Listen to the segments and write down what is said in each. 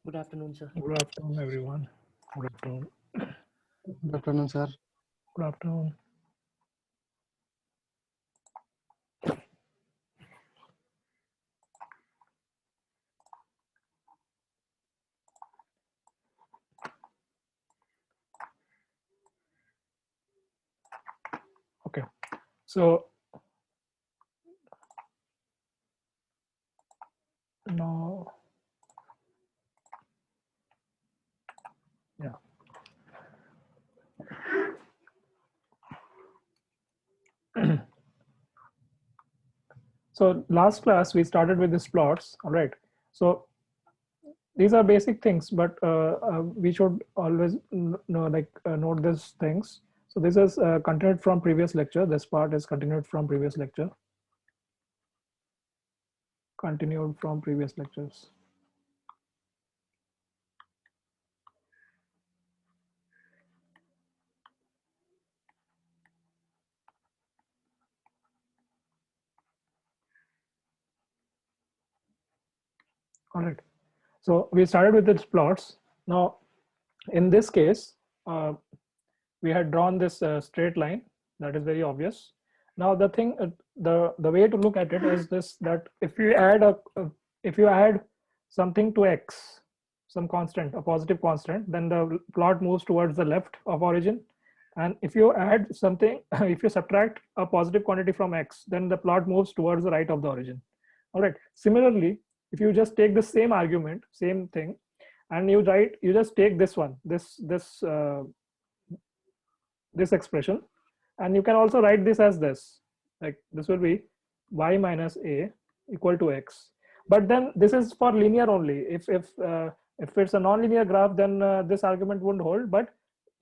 Good afternoon, sir. Good afternoon, everyone. Good afternoon. Good afternoon, sir. Good afternoon. Okay, so now, yeah. So last class we started with these plots. All right. So these are basic things, but we should always note these things. So this is continued from previous lecture. This part is continued from previous lecture. Continued from previous lectures. All right. So we started with its plots. Now, in this case, we had drawn this straight line. That is very obvious. Now, the thing, the way to look at it is this: that if you add if you add something to x, some constant, a positive constant, then the plot moves towards the left of origin. And if you add something, if you subtract a positive quantity from x, then the plot moves towards the right of the origin. All right. Similarly, if you just take the same argument, same thing, and you just take this one, this expression, and you can also write this as this, like this will be y minus a equal to x. But then this is for linear only. If it's a non-linear graph, then this argument wouldn't hold. But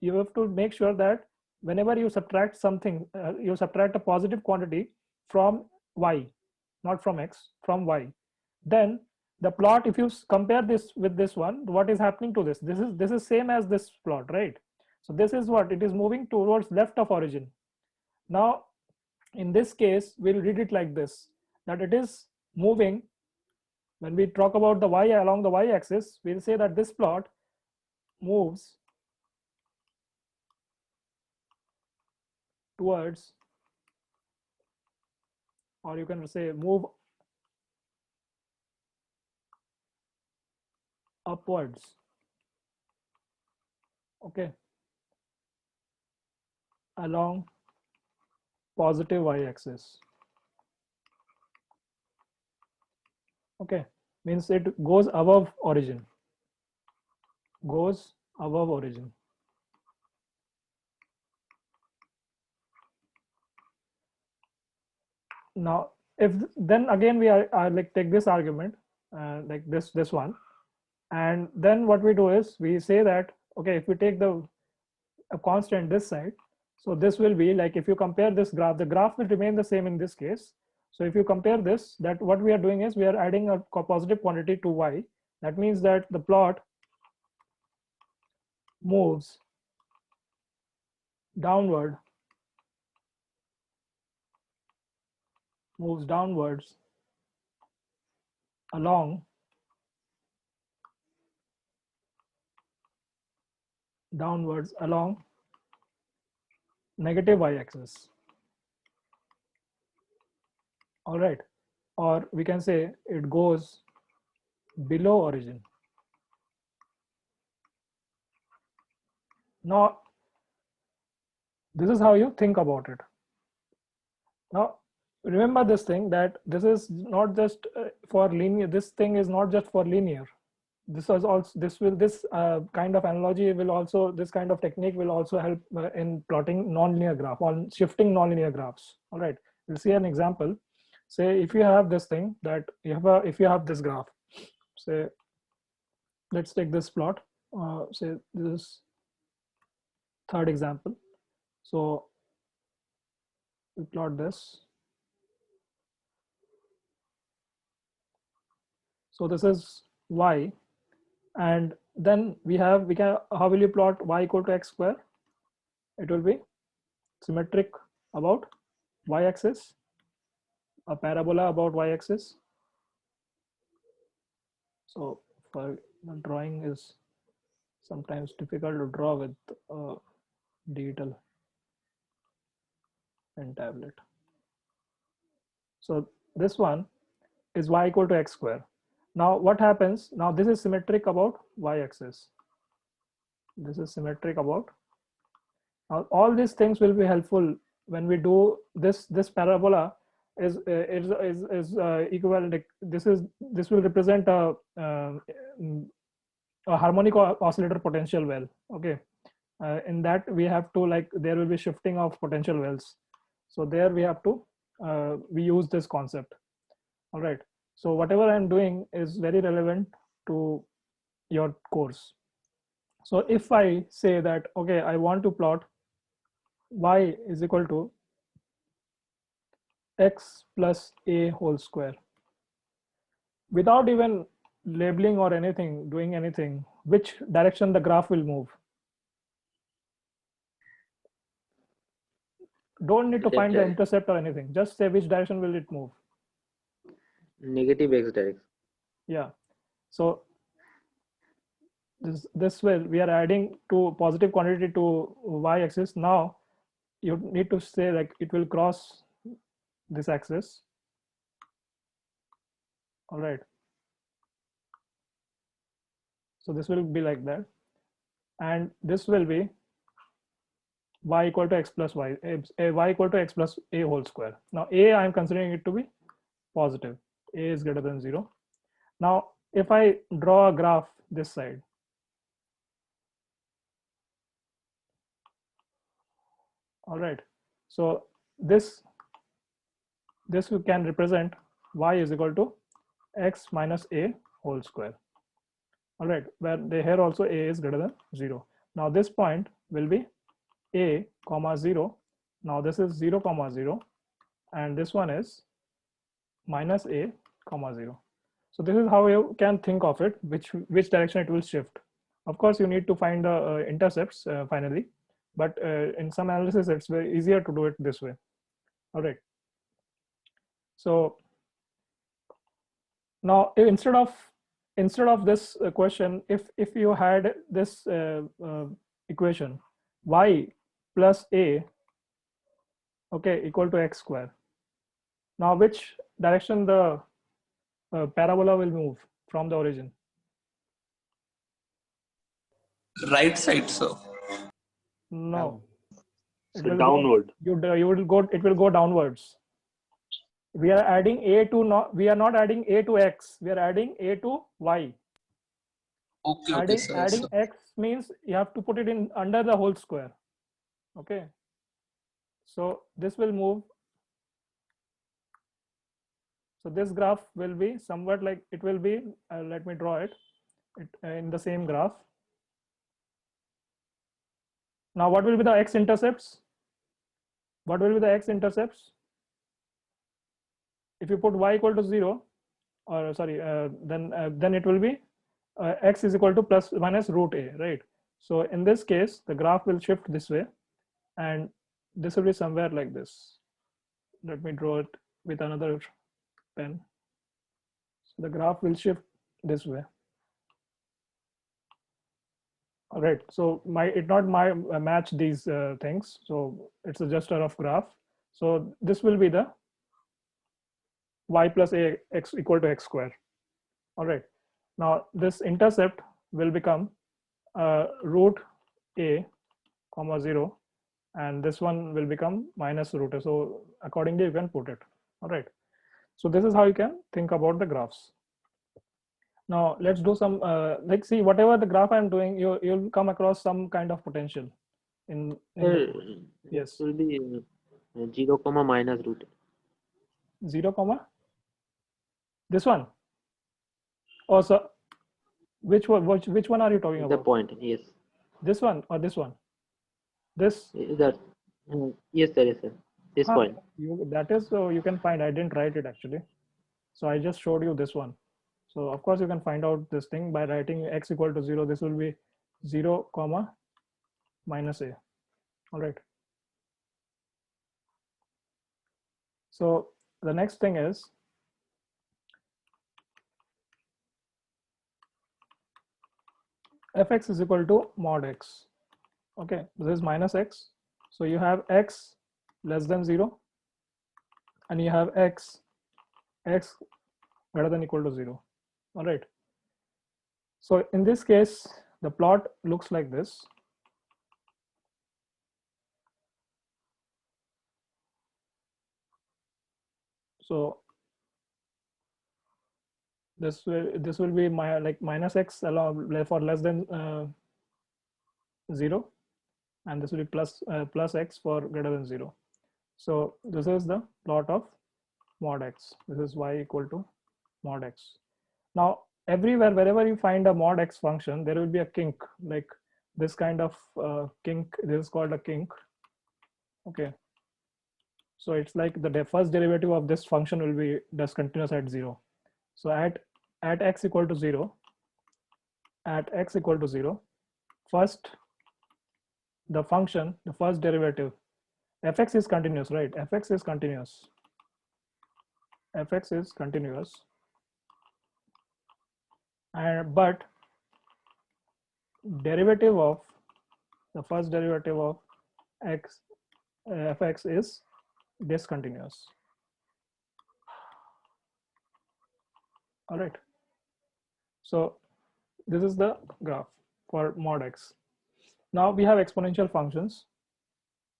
you have to make sure that whenever you subtract something, you subtract a positive quantity from y, not from x, from y, then the plot, if you compare this with this one, what is happening to this? This is same as this plot, right? So this is what it is moving towards left of origin. Now, in this case, we'll read it like this, that it is moving. When we talk about the y along the y-axis, we'll say that this plot moves towards, or you can say move upwards. Okay, along positive y-axis. Okay, means it goes above origin. Goes above origin. Now, if then again we are like take this argument, like this one, and then what we do is we say that okay, if we take a constant this side, so this will be like, if you compare this graph, the graph will remain the same in this case. So if you compare this, that what we are doing is we are adding a positive quantity to y. That means that the plot moves downward, moves downwards along negative y-axis. All right, or we can say it goes below origin. Now, this is how you think about it. Now, remember this thing, that this is not just for linear. This thing is not just for linear. This is also, this kind of analogy will also, this kind of technique will also help in plotting nonlinear graph, on shifting nonlinear graphs. All right, we'll see an example. Say if you have this thing, that you have if you have this graph, say let's take this plot, say this is third example. So we plot this. So this is y, and then we can, how will you plot y equal to x square? It will be symmetric about y-axis, a parabola about y-axis. So for The drawing is sometimes difficult to draw with digital and tablet. So this one is y equal to x square. Now what happens? Now this is symmetric about y-axis. This is symmetric about. Now all these things will be helpful when we do this. This parabola is equivalent. This will represent a harmonic oscillator potential well. Okay, in that we have to, like, there will be shifting of potential wells. So there we have to we use this concept. All right. So whatever I'm doing is very relevant to your course. So if I say that, okay, I want to plot y is equal to x plus a whole square, without even labeling or anything, doing anything, which direction the graph will move? Don't need to find the intercept or anything. Just say which direction will it move. Negative x direction. Yeah. So this way we are adding to positive quantity to y-axis. Now you need to say, like, it will cross this axis. All right. So this will be like that, and this will be y equal to x plus y, y equal to x plus a whole square. Now a, I am considering it to be positive. A is greater than 0. Now if I draw a graph this side, all right, so this we can represent y is equal to x minus a whole square. All right, where here also a is greater than 0. Now this point will be a comma 0. Now this is 0 comma 0, and this one is minus a comma 0. So this is how you can think of it, which direction it will shift. Of course you need to find the intercepts finally, but in some analysis it's very easier to do it this way. All right, so now instead of this question, if you had this equation y plus a, okay, equal to x square, now which direction the parabola will move from the origin? Right side, so No, it So will downward. you will go, it will go downwards. We are adding a to, not, we are not adding a to x, we are adding a to y. okay, sir. Adding So, x means you have to put it in under the whole square. Okay, so this will move. So this graph will be somewhat like, it will be, let me draw it in the same graph. Now what will be the x-intercepts? What will be the x-intercepts? If you put y equal to 0, or sorry, then it will be x is equal to plus minus root a, right? So in this case, the graph will shift this way, and this will be somewhere like this. Let me draw it with another pen. So the graph will shift this way. All right, so it not match these things, so it's just a rough graph. So this will be the y plus a x equal to x square. All right, now this intercept will become root a comma 0, and this one will become minus root a. So accordingly you can put it. All right, so this is how you can think about the graphs. Now let's do some like, see, whatever the graph I'm doing, you'll come across some kind of potential in yes. It will be 0 comma minus root. 0 comma this one. Oh, so which one are you talking The about? point, yes. This one or this one? This? That, yes, there is this point. That is, so you can find, I didn't write it actually. So I just showed you this one. So of course you can find out this thing by writing x equal to 0. This will be 0 comma minus a. All right. So the next thing is, fx is equal to mod x. Okay, this is minus x. So you have x less than 0, and you have x greater than equal to 0. All right. So in this case, the plot looks like this. So this will be like minus x along for less than 0, and this will be plus x for greater than 0. So this is the plot of mod x. This is y equal to mod x. Now everywhere, wherever you find a mod x function, there will be a kink, like this kind of kink. This is called a kink. Okay, so it's like the first derivative of this function will be discontinuous at 0. So at x equal to 0, first the function, the first derivative, fx is continuous, right? Fx is continuous. And but derivative of the first derivative of x fx is discontinuous. All right. So this is the graph for mod x. Now we have exponential functions.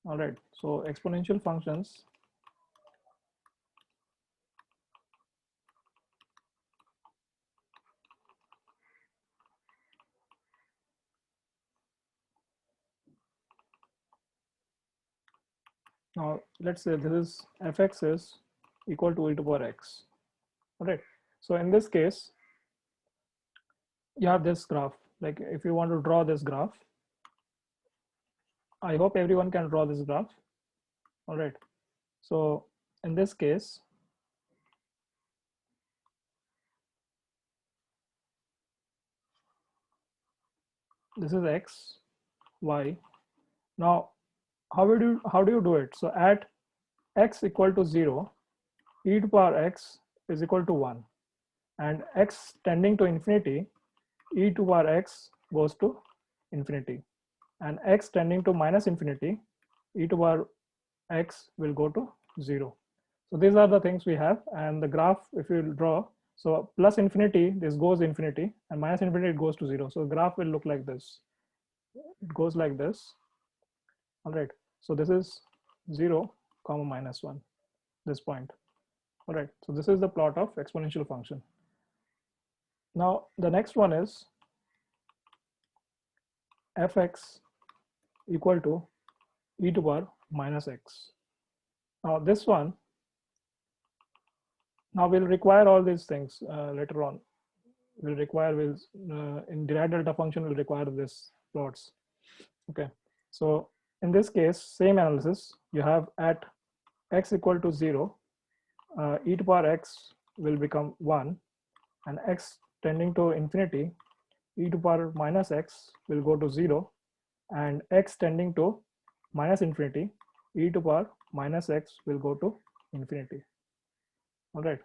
All right. So exponential functions. Now let's say this is fx is equal to e to power x. All right. So in this case, you have this graph. Like if you want to draw this graph, I hope everyone can draw this graph. All right. So in this case, this is x, y. Now, how do you do it? So at x equal to 0, e to power x is equal to 1, and x tending to infinity, e to power x goes to infinity, and x tending to minus infinity, e to power x will go to 0. So these are the things we have, and the graph, if you draw, so plus infinity, this goes infinity, and minus infinity, it goes to 0. So the graph will look like this. It goes like this. All right. So this is 0, comma minus 1, this point. All right. So this is the plot of exponential function. Now the next one is fx equal to e to power minus x. Now this one, now we'll require all these things later on. In Dirac delta function will require this plots. Okay. So in this case, same analysis. You have at x equal to 0, e to power x will become 1, and x tending to infinity, e to power minus x will go to 0, and x tending to minus infinity, e to power minus x will go to infinity. All right.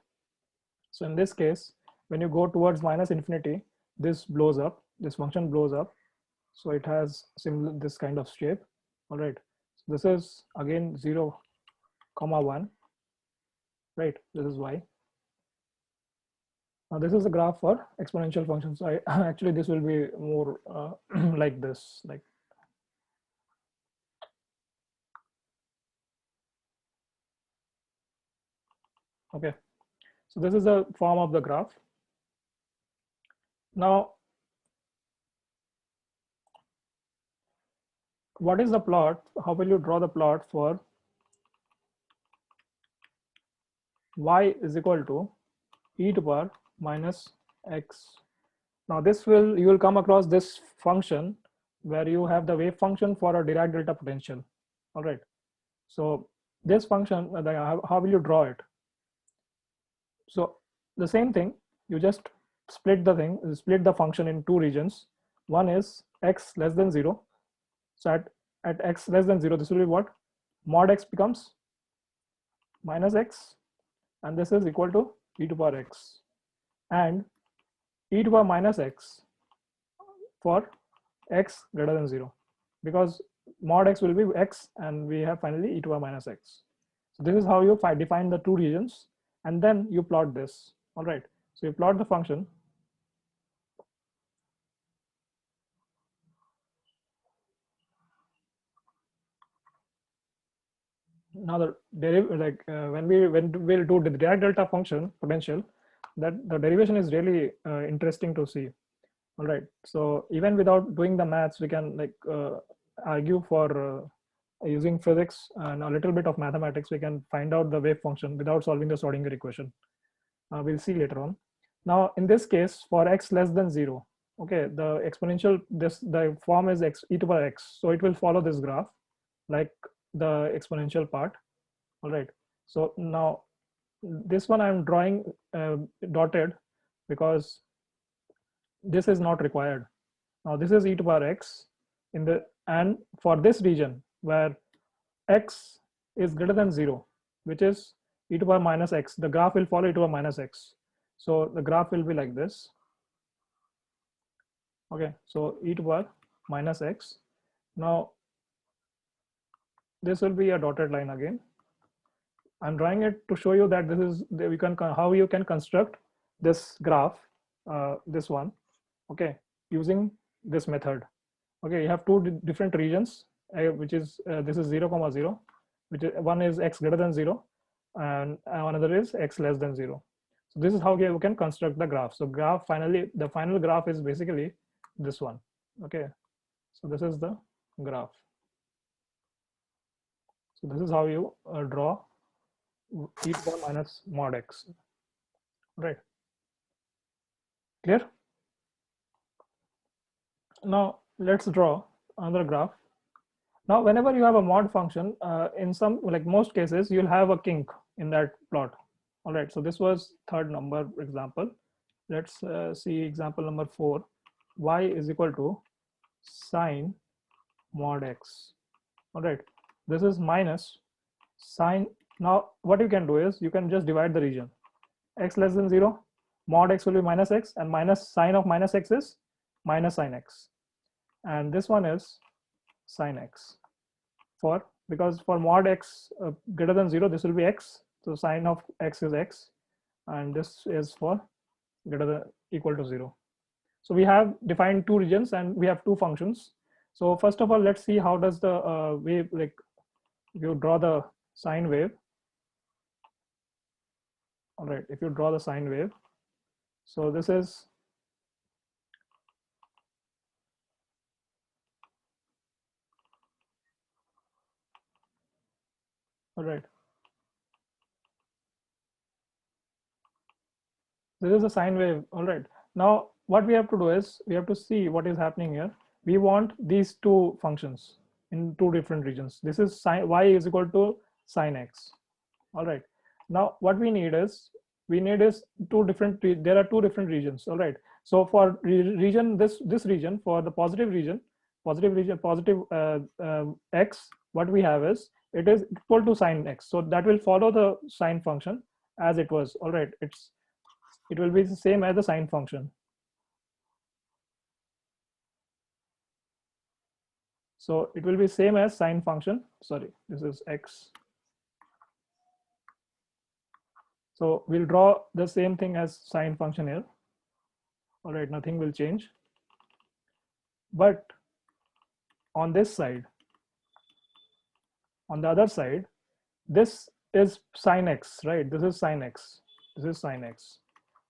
So in this case, when you go towards minus infinity, this blows up, this function blows up. So it has similar, this kind of shape. All right. So this is again 0, comma 1, right? This is y. Now this is the graph for exponential functions. I actually, this will be more like this, like. Okay. So this is the form of the graph. Now, what is the plot? How will you draw the plot for y is equal to e to power minus x? Now this you will come across this function where you have the wave function for a Dirac delta potential. All right. So this function, how will you draw it? So the same thing, you just split the function in two regions. One is x less than 0. So at x less than 0, this will be what? Mod x becomes minus x, and this is equal to e to power x. And e to power minus x for x greater than 0, because mod x will be x, and we have finally e to the power minus x. So this is how you define the two regions, and then you plot this. All right, so you plot the function. Now the when we'll do the Dirac delta function potential, that the derivation is really interesting to see. All right, so even without doing the maths, we can argue for using physics and a little bit of mathematics, we can find out the wave function without solving the Schrodinger equation. We'll see later on. Now in this case, for x less than 0, okay, the exponential, the form is x e to the power x, so it will follow this graph like the exponential part. All right, so now this one I'm drawing dotted because this is not required. Now this is e to the power x in the, and for this region where x is greater than 0, which is e to the power minus x, the graph will follow e to the power minus x. So the graph will be like this. Okay, so e to the power minus x. Now this will be a dotted line again. I'm drawing it to show you that this is how you can construct this graph, this one, okay, using this method. Okay, you have two different regions, which is this is 0, 0, which is, one is x greater than 0, and another is x less than 0. So this is how you can construct the graph. So the final graph is basically this one. Okay, so this is the graph. So this is how you draw e to the power minus mod x. Right? Clear? Now let's draw another graph. Now whenever you have a mod function, in some, like most cases, you'll have a kink in that plot. All right, so this was third number example. Let's see example number 4. Y is equal to sine mod x. All right, this is minus sine. Now what you can do is you can just divide the region. X less than 0, mod x will be minus x, and minus sine of minus x is minus sine x, and this one is sine x. Because for mod x greater than 0, this will be x, so sine of x is x, and this is for greater than equal to 0. So we have defined two regions and we have two functions. So first of all, let's see how does the wave, like if you draw the sine wave. All right, if you draw the sine wave, so this is all right. This is a sine wave. All right. Now what we have to do is we have to see what is happening here. We want these two functions in two different regions. This is sine y is equal to sine x. All right. Now what we need is two different. There are two different regions. All right. So for region this region, for the positive region, x, what we have is it is equal to sine x. So that will follow the sine function as it was. All right. It will be the same as the sine function. So it will be same as sine function. Sorry, this is x. So we'll draw the same thing as sine function here. All right, nothing will change. But on this side, on the other side, this is sine x, right? This is sine x. This is sine x.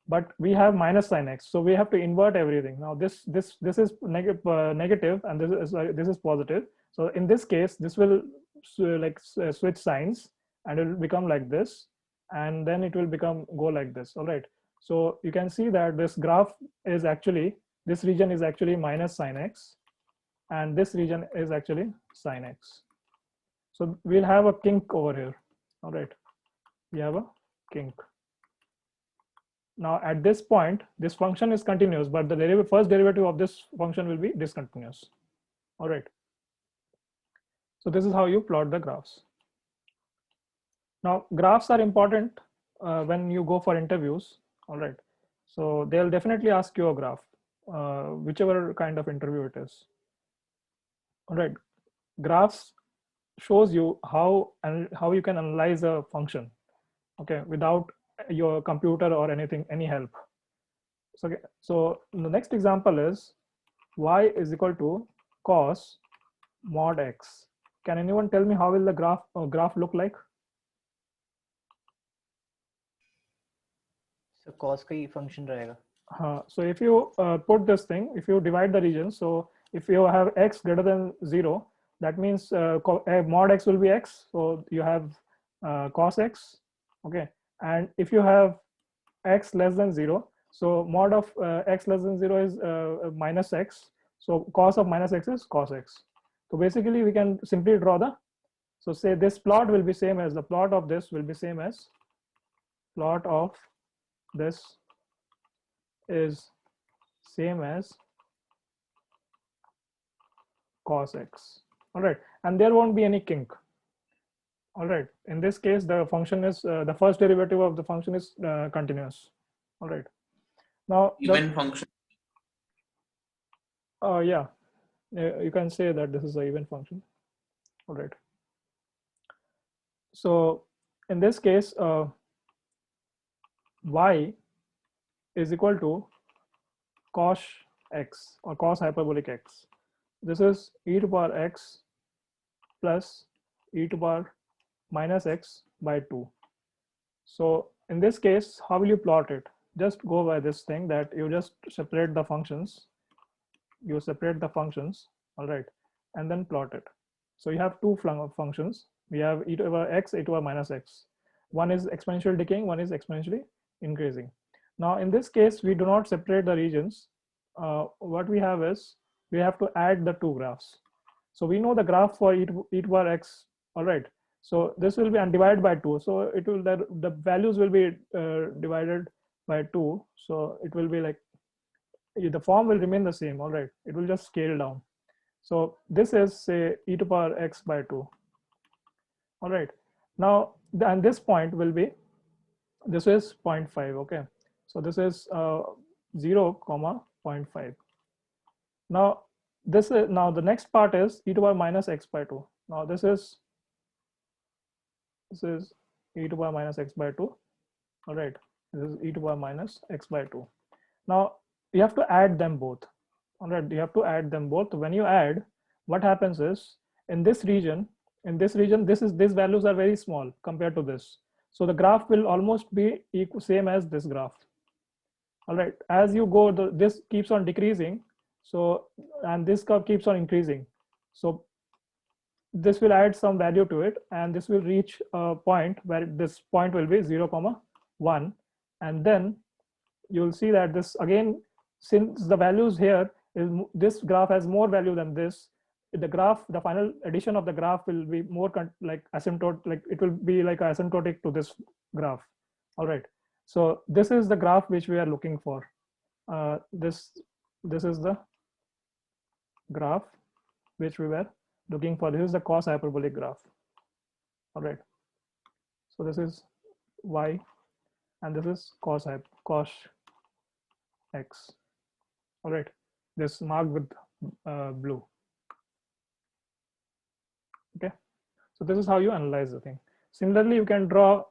But we have minus sine x, so we have to invert everything. Now this is negative, and this is positive. So in this case, this will switch signs, and it will become like this, and then it will go like this. All right. So you can see that this graph is actually, this region is actually minus sine x, and this region is actually sine x. So we'll have a kink over here. All right. We have a kink. Now at this point, this function is continuous, but the first derivative of this function will be discontinuous. All right. So this is how you plot the graphs. Now graphs are important when you go for interviews. All right. So they'll definitely ask you a graph, whichever kind of interview it is. All right, graphs shows you how you can analyze a function, okay, without your computer or anything, any help. So, okay, so the next example is y is equal to cos mod x. Can anyone tell me how will the graph look like? So cos का ही function रहेगा. So if you put this thing, if you divide the region, so if you have x greater than 0, that means mod x will be x. So you have cos x, okay. And if you have x less than 0, so mod of x less than 0 is minus x. So cos of minus x is cos x. So basically we can simply draw the, so say this plot will be same as the plot of this will be same as plot of this is same as cos x. All right, and there won't be any kink. All right, in this case the function is the first derivative of the function is continuous. All right, now Even function. Yeah, you can say that this is an even function. All right, so in this case y is equal to cos x or cos hyperbolic x. This is e to power x plus e to power minus x by 2. So in this case, how will you plot it? Just go by this thing that you just separate the functions. You separate the functions, all right, and then plot it. So you have two functions. We have e to the power x, e to the power minus x. One is exponentially decaying, one is exponentially increasing. Now in this case, we do not separate the regions. What we have is we have to add the two graphs. So we know the graph for e to the power x, all right. So this will be undivided by 2. So it will, the values will be divided by 2. So it will be like, the form will remain the same, all right. It will just scale down. So this is say e to the power x by 2. All right. Now, and this point will be, this is 0.5, okay. So this is 0, 0.5. Now this is, now the next part is e to the power minus x by 2. Now this is e to the power minus x by 2. All right, this is e to the power minus x by 2. Now you have to add them both. All right, you have to add them both. When you add, what happens is in this region, these values are very small compared to this. So the graph will almost be same as this graph. All right, as you go, this keeps on decreasing. So, and this curve keeps on increasing. So this will add some value to it, and this will reach a point where this point will be 0, 1. And then you'll see that this again, since the values here is, this graph has more value than this, the graph, the final addition of the graph will be more like asymptotic, like it will be like asymptotic to this graph. All right, so this is the graph which we are looking for. This is the graph which we were looking for. This is the cos hyperbolic graph. All right, so this is y and this is cos x. All right, this marked with blue. Okay, so this is how you analyze the thing. Similarly, you can draw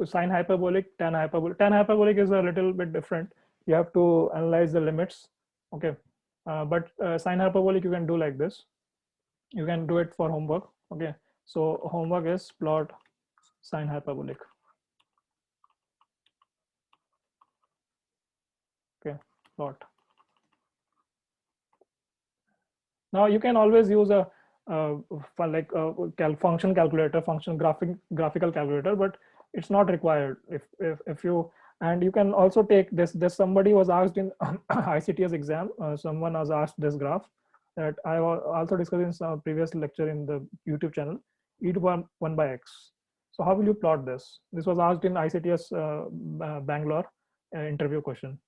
sine hyperbolic, tan hyperbolic. Tan hyperbolic is a little bit different. You have to analyze the limits. Okay, but sine hyperbolic you can do like this. You can do it for homework. Okay, so homework is plot sine hyperbolic. Okay, plot. Now you can always use a function calculator, graphical calculator, but it's not required if you, and you can also take this. Somebody was asked in ICTS exam. Someone was asked this graph that I also discussed in some previous lecture in the YouTube channel, e to the power 1 by x. So how will you plot this? This was asked in ICTS Bangalore interview question.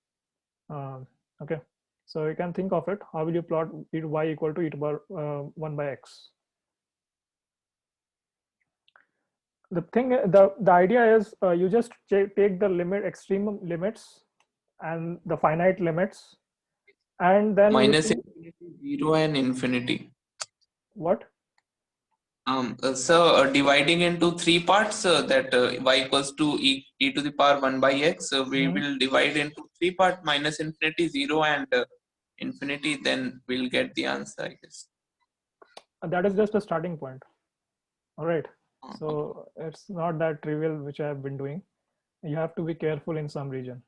Okay, so you can think of it. How will you plot y equal to e to the power 1 by x? The thing, the idea is you just take the extreme limits and the finite limits, and then Minus infinity, 0 and infinity. What? So dividing into three parts, that y equals to e to the power 1 by x, we Mhm. will divide into three parts, minus infinity, 0, and infinity. Then we'll get the answer, I guess. That is just a starting point. All right. Okay. So it's not that trivial, which I have been doing. You have to be careful in some region.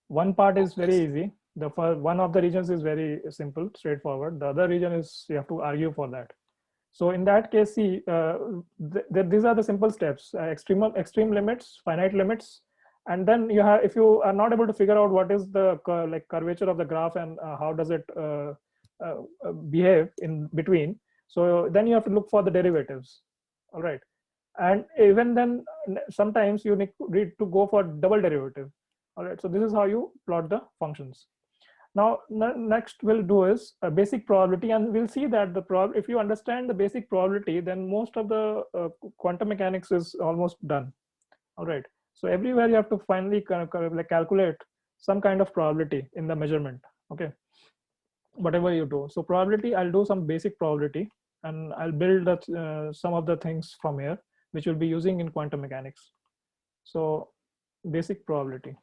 One part is very easy. The first, one of the regions is very simple, straightforward. The other region is you have to argue for that. So in that case, see, these are the simple steps: extreme limits, finite limits, and then you have, if you are not able to figure out what is the like curvature of the graph and how does it behave in between, so then you have to look for the derivatives. All right, and even then, sometimes you need to go for double derivative. All right, so this is how you plot the functions. Now, next we'll do is a basic probability, and we'll see that if you understand the basic probability, then most of the quantum mechanics is almost done. All right. So everywhere you have to finally like calculate some kind of probability in the measurement. Okay. Whatever you do. So probability, I'll do some basic probability, and I'll build some of the things from here, which we'll be using in quantum mechanics. So basic probability.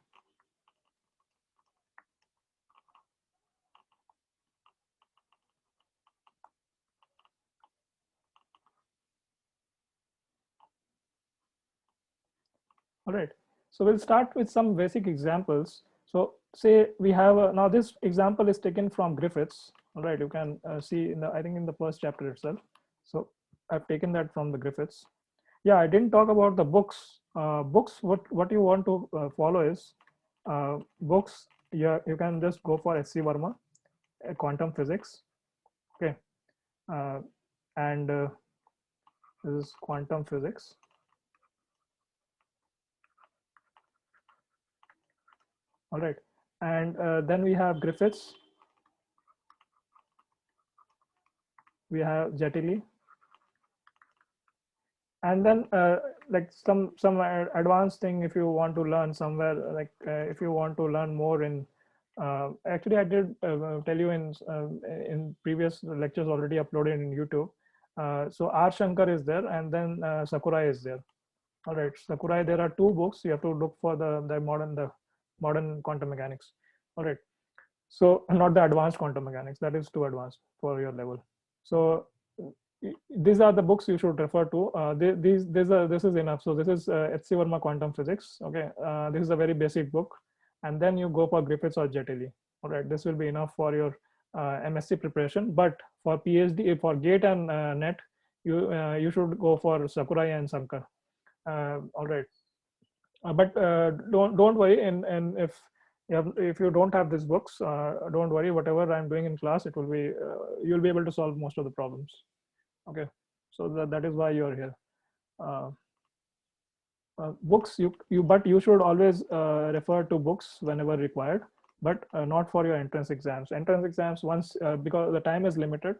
All right, so we'll start with some basic examples. So say we have now this example is taken from Griffiths. All right, you can see in the, I think in the first chapter itself. So I've taken that from the Griffiths. Yeah, I didn't talk about the books. Books, what you want to follow is books. Yeah, you can just go for S.C. Verma, quantum physics. Okay, and this is quantum physics. All right, and then we have Griffiths, we have Jetili, and then like some advanced thing if you want to learn somewhere, like if you want to learn more in actually I did tell you in previous lectures already uploaded in YouTube. So R Shankar is there, and then Sakurai is there. All right, Sakurai, there are two books you have to look for, the modern quantum mechanics. All right, so not the advanced quantum mechanics, that is too advanced for your level. So these are the books you should refer to. This is enough. So this is H.C. Verma Quantum Physics. Okay, this is a very basic book, and then you go for Griffiths or Jetili. All right, this will be enough for your MSc preparation. But for PhD, for GATE and NET, you should go for Sakurai and Shankar. All right, but don't worry. And if you don't have these books, don't worry. Whatever I'm doing in class, it will be you'll be able to solve most of the problems. Okay, so that is why you're here. Books, but you should always refer to books whenever required, but not for your entrance exams. Entrance exams, once because the time is limited,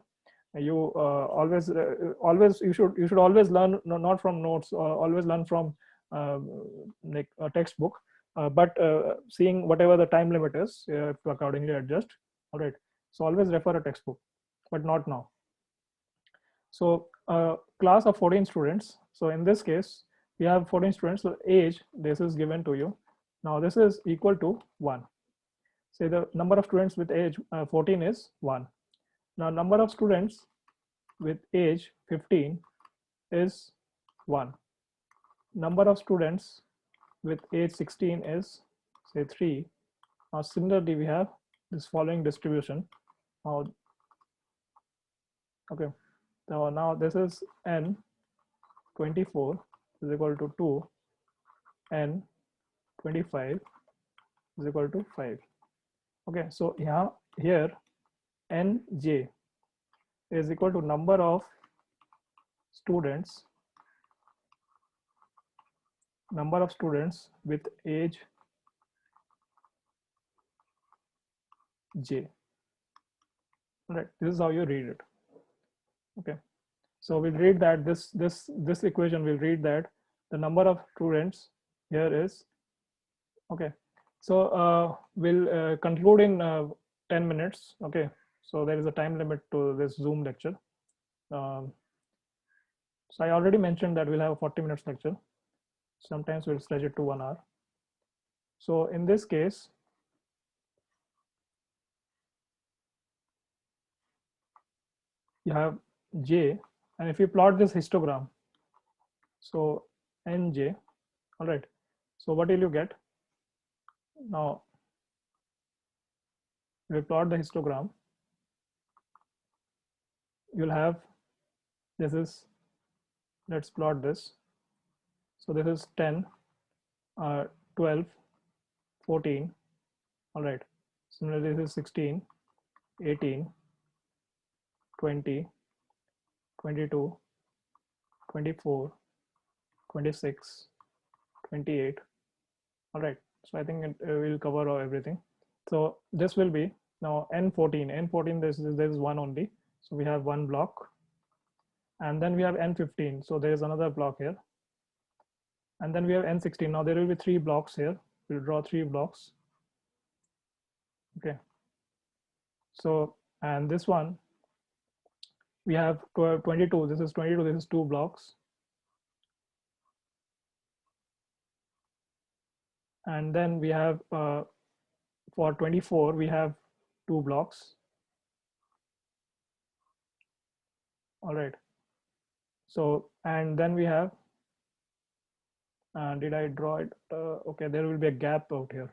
you always you should always learn, not from notes, or always learn from like a textbook, but seeing whatever the time limit is, to accordingly adjust. All right, so always refer a textbook, but not now. So class of 14 students. So in this case, we have 14 students. So age, this is given to you. Now this is equal to 1. Say the number of students with age 14 is 1. Now number of students with age 15 is 1. Number of students with age 16 is, say, 3. Now similarly, we have this following distribution. Now, okay. So now this is n 24 is equal to 2, n 25 is equal to 5. Okay, so here nj is equal to number of students with age j. All right, this is how you read it. Okay, so we'll read that this equation will read that the number of students here is, okay. So we'll conclude in 10 minutes. Okay, so there is a time limit to this Zoom lecture. So I already mentioned that we'll have a 40 minutes lecture. Sometimes we'll stretch it to 1 hour. So in this case, you have J, and if you plot this histogram, so Nj, all right. So what will you get? Now, we plot the histogram. You'll have, this is, let's plot this. So this is 10, 12, 14, all right. Similarly, this is 16, 18, 20, 22, 24, 26, 28, all right. So I think it will cover everything. So this will be now N14, there is one only. So we have one block, and then we have N15. So there is another block here. And then we have N16. Now there will be 3 blocks here. We'll draw 3 blocks. Okay. So, and this one, we have 22. This is 22. This is 2 blocks. And then we have, for 24, we have 2 blocks. All right. So, and then we have, did I draw it? Okay, there will be a gap out here.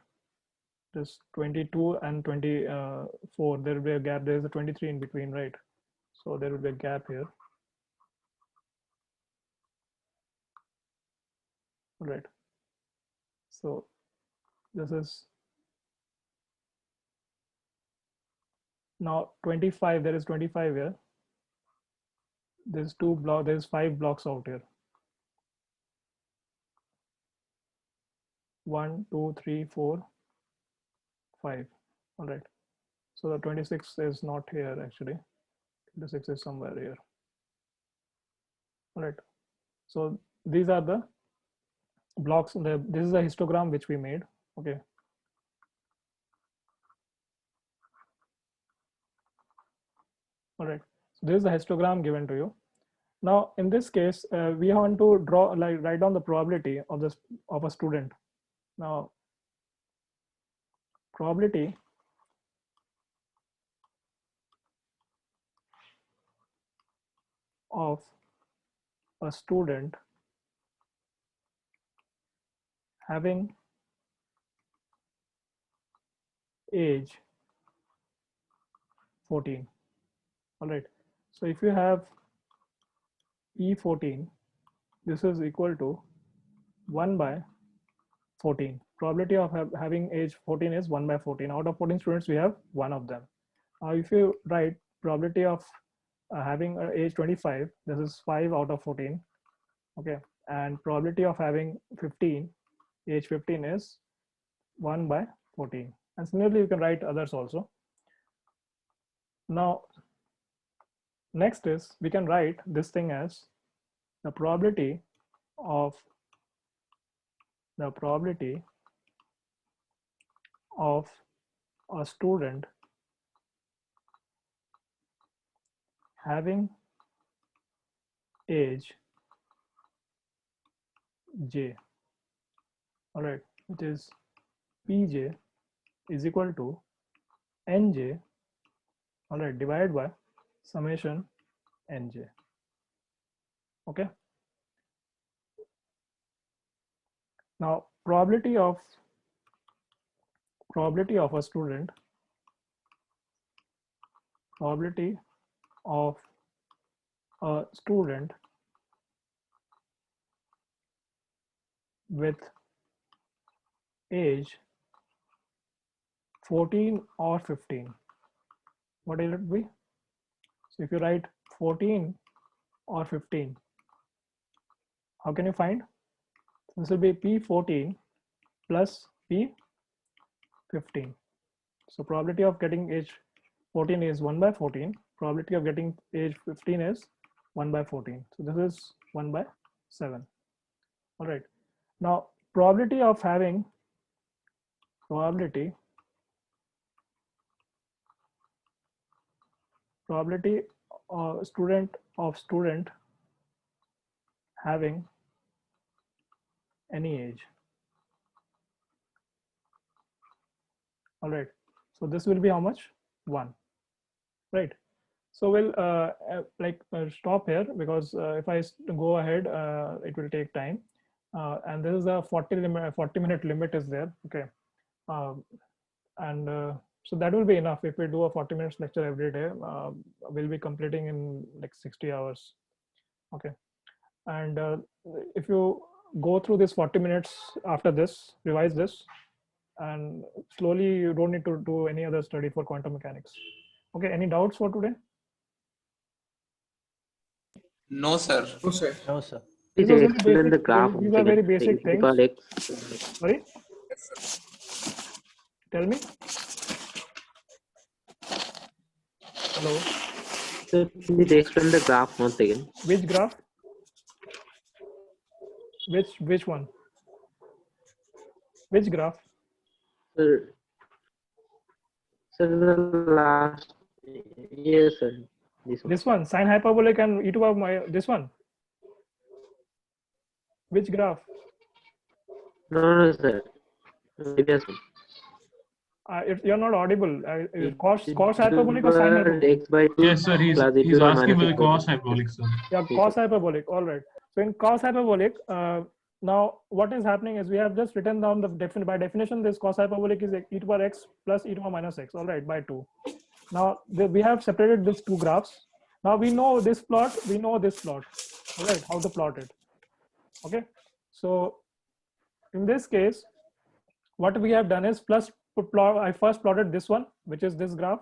This 22 and 24, there will be a gap. There is a 23 in between, right? So there will be a gap here. All right. So this is now 25. There is 25 here. There's 2 blocks. There's 5 blocks out here. 1, 2, 3, 4, 5. All right. So the 26 is not here actually. 26 is somewhere here. All right. So these are the blocks. This is a histogram which we made. Okay. All right. So this is a histogram given to you. Now in this case, we want to draw, like, write down the probability of this of a student. Now, probability of a student having age 14. All right. So if you have E14, this is equal to 1 by 14. Probability of having age 14 is 1 by 14. Out of 14 students, we have one of them. Now, if you write probability of having age 25, this is 5 out of 14. Okay. And probability of having 15, age 15 is 1 by 14. And similarly, you can write others also. Now, next is we can write this thing as the probability of a student having age j. All right, which is pj is equal to nj, all right, divided by summation nj. Okay. Now probability of a student, probability of a student with age 14 or 15, what will it be? So if you write 14 or 15, how can you find? This will be P14 plus P15. So probability of getting age 14 is 1 by 14. Probability of getting age 15 is 1 by 14. So this is 1 by 7. All right. Now probability of having student having any age. All right. So this will be how much? 1. Right. So we'll stop here because if I go ahead, it will take time. And this is a 40-minute limit is there. Okay. So that will be enough. If we do a 40 minutes lecture every day, we'll be completing in like 60 hours. Okay. And if you go through this 40 minutes after this, revise this, and slowly you don't need to do any other study for quantum mechanics. Okay. Any doubts for today? No, sir. No, sir. Please These are very explain the basic- graph. these are very basic things. things. Sorry? Tell me. Hello. So please explain the graph once again. Which graph? Which one? Which graph? Sir, the last. Yes, sir. This one. This one, sine hyperbolic and e to power this one. Which graph? No, sir. Previous one. You're not audible. Cos hyperbolic or sine hyperbolic? X by 2 Yes, sir. He's plus e to asking power for minus the x by cos 2. hyperbolic, sir. Yeah, cos hyperbolic. All right. So in cos hyperbolic, now what is happening is we have just written down the by definition, this cos hyperbolic is e to power x plus e to power minus x. All right, by 2. Now we have separated these two graphs. Now we know this plot, we know this plot. All right, how to plot it. Okay. So in this case, what we have done is I first plotted this one, which is this graph.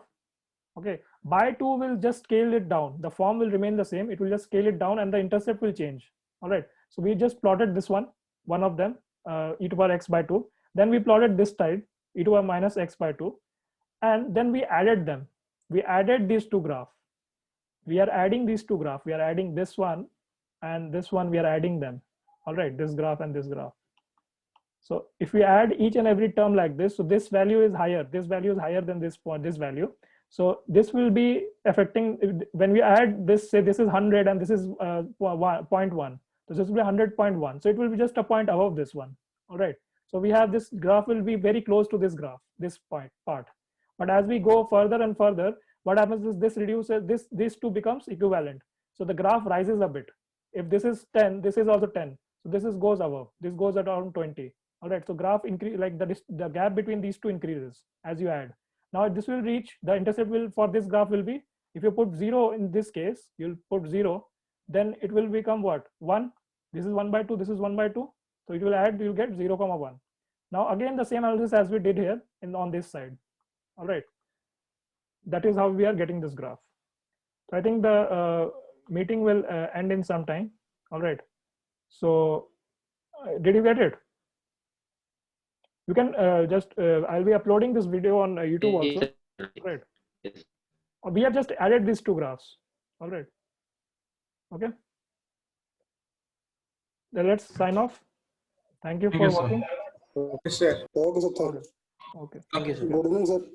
Okay, by 2 will just scale it down. The form will remain the same. It will just scale it down and the intercept will change. All right. So we just plotted this one of them, e to power x by 2. Then we plotted this side, e to power minus x by 2. And then we added them. We added these two graphs. We are adding these two graphs. We are adding this one and this one, we are adding them. All right, this graph and this graph. So if we add each and every term like this, so this value is higher. This value is higher than this value. So this will be affecting when we add this, say this is 100 and this is 0.1. So this will be 100.1. So it will be just a point above this one. All right. So we have this graph will be very close to this graph, this part. But as we go further and further, what happens is this reduces, this two becomes equivalent. So the graph rises a bit. If this is 10, this is also 10. So this goes above. This goes at around 20. All right. So graph increase, like the gap between these two increases as you add. Now this will reach, the intercept will for this graph will be, if you put 0 in this case, you'll put 0, then it will become what? 1. This is 1 by 2. This is 1 by 2. So it will add, you'll get 0, 1. Now again the same analysis as we did here on this side. All right. That is how we are getting this graph. So I think the meeting will end in some time. All right. So did you get it? You can I'll be uploading this video on YouTube also. Right. Yes. We have just added these two graphs. All right. Okay. Then let's sign off. Thank you for Thank you, sir. watching. Okay, sir. Okay, sir. Okay. Thank you, sir. Good evening, sir.